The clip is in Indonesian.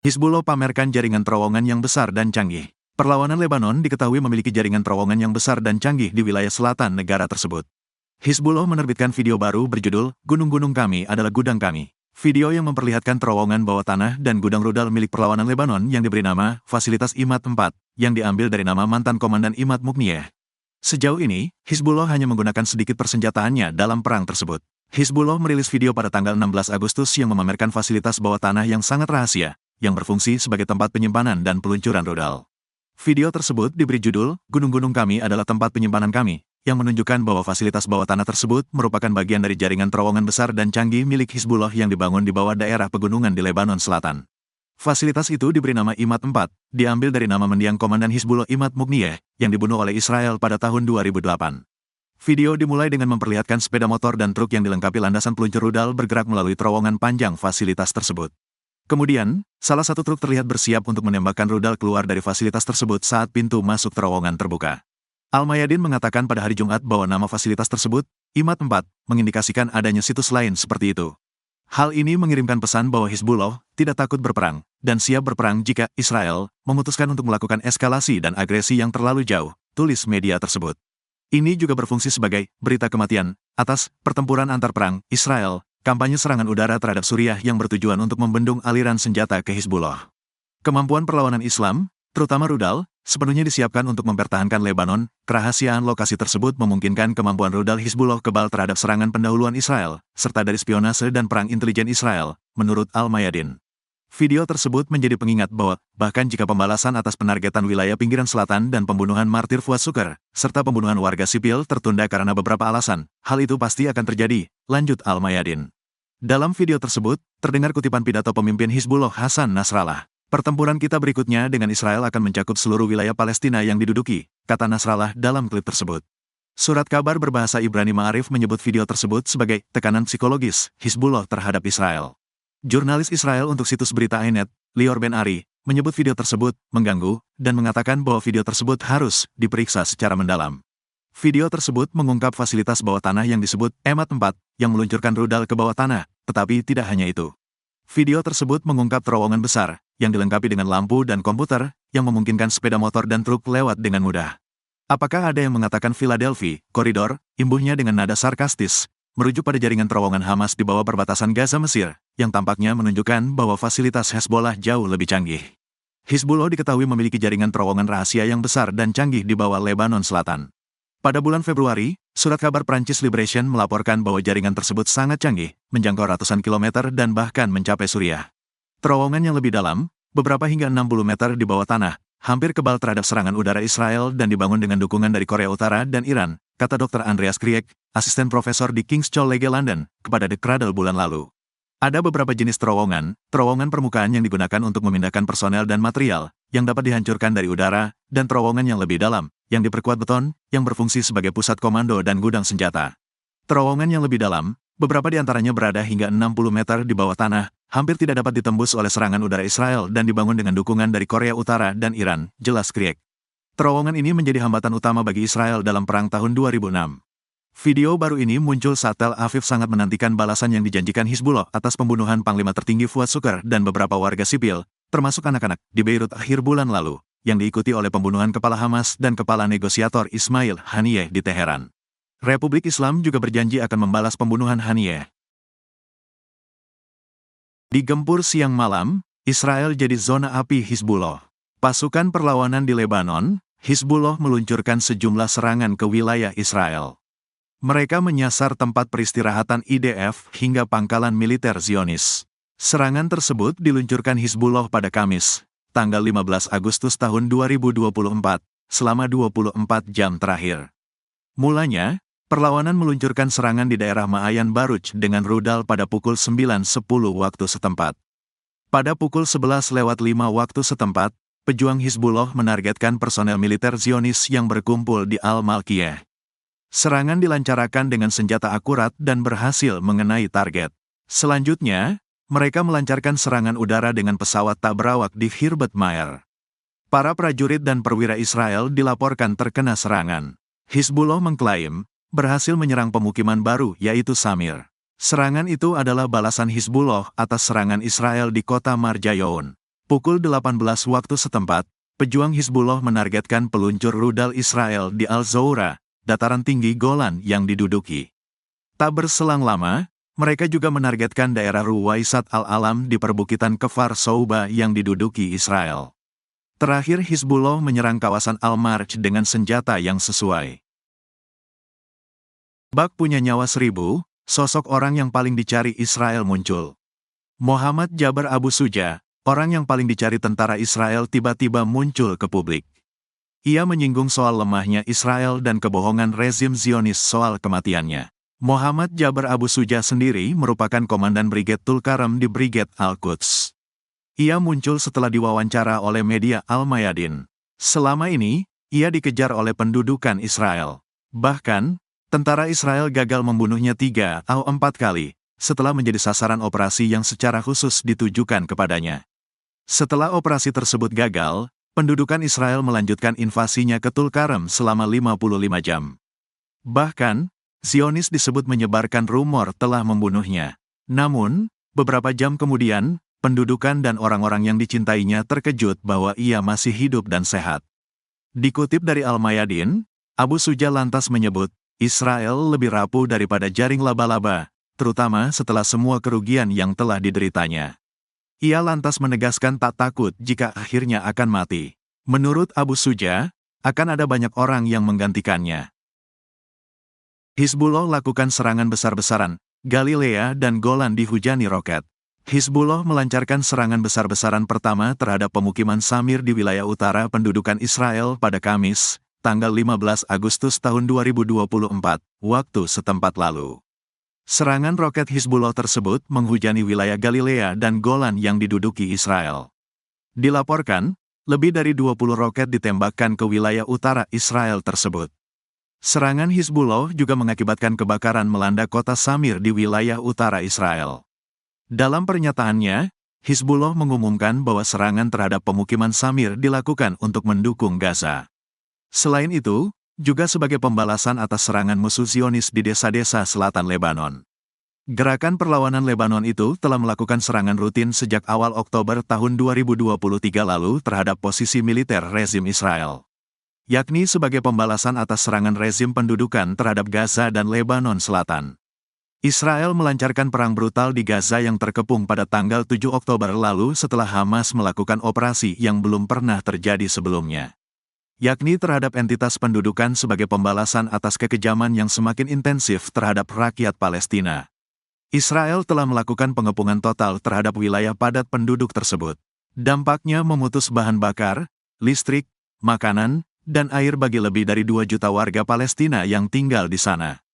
Hizbullah pamerkan jaringan terowongan yang besar dan canggih. Perlawanan Lebanon diketahui memiliki jaringan terowongan yang besar dan canggih di wilayah selatan negara tersebut. Hizbullah menerbitkan video baru berjudul, "Gunung-gunung kami adalah gudang kami." Video yang memperlihatkan terowongan bawah tanah dan gudang rudal milik perlawanan Lebanon yang diberi nama Fasilitas Imad 4, yang diambil dari nama mantan komandan Imad Mukniyeh. Sejauh ini, Hizbullah hanya menggunakan sedikit persenjataannya dalam perang tersebut. Hizbullah merilis video pada tanggal 16 Agustus yang memamerkan fasilitas bawah tanah yang sangat rahasia, yang berfungsi sebagai tempat penyimpanan dan peluncuran rudal. Video tersebut diberi judul, "Gunung-gunung kami adalah tempat penyimpanan kami," yang menunjukkan bahwa fasilitas bawah tanah tersebut merupakan bagian dari jaringan terowongan besar dan canggih milik Hizbullah yang dibangun di bawah daerah pegunungan di Lebanon Selatan. Fasilitas itu diberi nama Imad 4, diambil dari nama mendiang komandan Hizbullah Imad Mukniyeh, yang dibunuh oleh Israel pada tahun 2008. Video dimulai dengan memperlihatkan sepeda motor dan truk yang dilengkapi landasan peluncur rudal bergerak melalui terowongan panjang fasilitas tersebut. Kemudian, salah satu truk terlihat bersiap untuk menembakkan rudal keluar dari fasilitas tersebut saat pintu masuk terowongan terbuka. Al-Mayadin mengatakan pada hari Jumat bahwa nama fasilitas tersebut, Imad 4, mengindikasikan adanya situs lain seperti itu. Hal ini mengirimkan pesan bahwa Hizbullah tidak takut berperang, dan siap berperang jika Israel memutuskan untuk melakukan eskalasi dan agresi yang terlalu jauh, tulis media tersebut. Ini juga berfungsi sebagai berita kematian atas pertempuran antar perang Israel, kampanye serangan udara terhadap Suriah yang bertujuan untuk membendung aliran senjata ke Hizbullah. Kemampuan perlawanan Islam, terutama rudal, sepenuhnya disiapkan untuk mempertahankan Lebanon. Kerahasiaan lokasi tersebut memungkinkan kemampuan rudal Hizbullah kebal terhadap serangan pendahuluan Israel, serta dari spionase dan perang intelijen Israel, menurut Al-Mayadin. Video tersebut menjadi pengingat bahwa, bahkan jika pembalasan atas penargetan wilayah pinggiran selatan dan pembunuhan martir Fuad Shukr, serta pembunuhan warga sipil tertunda karena beberapa alasan, hal itu pasti akan terjadi, lanjut Al-Mayadin. Dalam video tersebut, terdengar kutipan pidato pemimpin Hizbullah Hasan Nasrallah. "Pertempuran kita berikutnya dengan Israel akan mencakup seluruh wilayah Palestina yang diduduki," kata Nasrallah dalam klip tersebut. Surat kabar berbahasa Ibrani Ma'arif menyebut video tersebut sebagai tekanan psikologis Hizbullah terhadap Israel. Jurnalis Israel untuk situs berita Ynet, Lior Ben Ari, menyebut video tersebut mengganggu dan mengatakan bahwa video tersebut harus diperiksa secara mendalam. Video tersebut mengungkap fasilitas bawah tanah yang disebut Imad 4 yang meluncurkan rudal ke bawah tanah, tetapi tidak hanya itu. Video tersebut mengungkap terowongan besar yang dilengkapi dengan lampu dan komputer yang memungkinkan sepeda motor dan truk lewat dengan mudah. Apakah ada yang mengatakan Philadelphia koridor, imbuhnya dengan nada sarkastis, merujuk pada jaringan terowongan Hamas di bawah perbatasan Gaza Mesir, yang tampaknya menunjukkan bahwa fasilitas Hezbollah jauh lebih canggih. Hizbullah diketahui memiliki jaringan terowongan rahasia yang besar dan canggih di bawah Lebanon Selatan. Pada bulan Februari, surat kabar Prancis Liberation melaporkan bahwa jaringan tersebut sangat canggih, menjangkau ratusan kilometer dan bahkan mencapai Suriah. Terowongan yang lebih dalam, beberapa hingga 60 meter di bawah tanah, hampir kebal terhadap serangan udara Israel dan dibangun dengan dukungan dari Korea Utara dan Iran, kata Dr. Andreas Kriek, asisten profesor di King's College London, kepada The Cradle bulan lalu. Ada beberapa jenis terowongan permukaan yang digunakan untuk memindahkan personel dan material, yang dapat dihancurkan dari udara, dan terowongan yang lebih dalam, yang diperkuat beton, yang berfungsi sebagai pusat komando dan gudang senjata. Terowongan yang lebih dalam, beberapa di antaranya berada hingga 60 meter di bawah tanah, hampir tidak dapat ditembus oleh serangan udara Israel dan dibangun dengan dukungan dari Korea Utara dan Iran, jelas Kriek. Terowongan ini menjadi hambatan utama bagi Israel dalam perang tahun 2006. Video baru ini muncul saat Tel Aviv sangat menantikan balasan yang dijanjikan Hizbullah atas pembunuhan Panglima tertinggi Fuad Shukr dan beberapa warga sipil, termasuk anak-anak, di Beirut akhir bulan lalu, yang diikuti oleh pembunuhan kepala Hamas dan kepala negosiator Ismail Haniyeh di Teheran. Republik Islam juga berjanji akan membalas pembunuhan Haniyeh. Digempur siang malam, Israel jadi zona api Hizbullah. Pasukan perlawanan di Lebanon, Hizbullah meluncurkan sejumlah serangan ke wilayah Israel. Mereka menyasar tempat peristirahatan IDF hingga pangkalan militer Zionis. Serangan tersebut diluncurkan Hizbullah pada Kamis, tanggal 15 Agustus tahun 2024, selama 24 jam terakhir. Mulanya, perlawanan meluncurkan serangan di daerah Ma'ayan Baruj dengan rudal pada pukul 9.10 waktu setempat. Pada pukul 11:05 waktu setempat, pejuang Hizbullah menargetkan personel militer Zionis yang berkumpul di Al-Malkiyeh. Serangan dilancarkan dengan senjata akurat dan berhasil mengenai target. Selanjutnya, mereka melancarkan serangan udara dengan pesawat tak berawak di Khirbet Maer. Para prajurit dan perwira Israel dilaporkan terkena serangan. Hizbullah mengklaim berhasil menyerang pemukiman baru yaitu Samir. Serangan itu adalah balasan Hizbullah atas serangan Israel di kota Marjayoun. Pukul 18 waktu setempat, pejuang Hizbullah menargetkan peluncur rudal Israel di Al-Zoura, dataran tinggi Golan yang diduduki. Tak berselang lama, mereka juga menargetkan daerah Ruwaisat Al-Alam di perbukitan Kefar Souba yang diduduki Israel. Terakhir Hizbullah menyerang kawasan Al-Marj dengan senjata yang sesuai. Bak punya nyawa 1000, sosok orang yang paling dicari Israel muncul. Muhammad Jabar Abu Suja, orang yang paling dicari tentara Israel tiba-tiba muncul ke publik. Ia menyinggung soal lemahnya Israel dan kebohongan rezim Zionis soal kematiannya. Muhammad Jabar Abu Suja sendiri merupakan komandan Brigade Tulkarem di Brigade Al-Quds. Ia muncul setelah diwawancara oleh media Al-Mayadin. Selama ini, ia dikejar oleh pendudukan Israel. Bahkan, tentara Israel gagal membunuhnya 3 atau 4 kali, setelah menjadi sasaran operasi yang secara khusus ditujukan kepadanya. Setelah operasi tersebut gagal, pendudukan Israel melanjutkan invasinya ke Tulkarem selama 55 jam. Bahkan, Zionis disebut menyebarkan rumor telah membunuhnya. Namun, beberapa jam kemudian, pendudukan dan orang-orang yang dicintainya terkejut bahwa ia masih hidup dan sehat. Dikutip dari Al-Mayadin, Abu Suja lantas menyebut, Israel lebih rapuh daripada jaring laba-laba, terutama setelah semua kerugian yang telah dideritanya. Ia lantas menegaskan tak takut jika akhirnya akan mati. Menurut Abu Suja, akan ada banyak orang yang menggantikannya. Hizbullah lakukan serangan besar-besaran, Galilea dan Golan dihujani roket. Hizbullah melancarkan serangan besar-besaran pertama terhadap pemukiman Samir di wilayah utara pendudukan Israel pada Kamis, tanggal 15 Agustus tahun 2024, waktu setempat lalu. Serangan roket Hizbullah tersebut menghujani wilayah Galilea dan Golan yang diduduki Israel. Dilaporkan, lebih dari 20 roket ditembakkan ke wilayah utara Israel tersebut. Serangan Hizbullah juga mengakibatkan kebakaran melanda kota Samir di wilayah utara Israel. Dalam pernyataannya, Hizbullah mengumumkan bahwa serangan terhadap pemukiman Samir dilakukan untuk mendukung Gaza. Selain itu, juga sebagai pembalasan atas serangan musuh Zionis di desa-desa selatan Lebanon. Gerakan Perlawanan Lebanon itu telah melakukan serangan rutin sejak awal Oktober tahun 2023 lalu terhadap posisi militer rezim Israel, yakni sebagai pembalasan atas serangan rezim pendudukan terhadap Gaza dan Lebanon Selatan. Israel melancarkan perang brutal di Gaza yang terkepung pada tanggal 7 Oktober lalu setelah Hamas melakukan operasi yang belum pernah terjadi sebelumnya, yakni terhadap entitas pendudukan sebagai pembalasan atas kekejaman yang semakin intensif terhadap rakyat Palestina. Israel telah melakukan pengepungan total terhadap wilayah padat penduduk tersebut. Dampaknya memutus bahan bakar, listrik, makanan, dan air bagi lebih dari 2 juta warga Palestina yang tinggal di sana.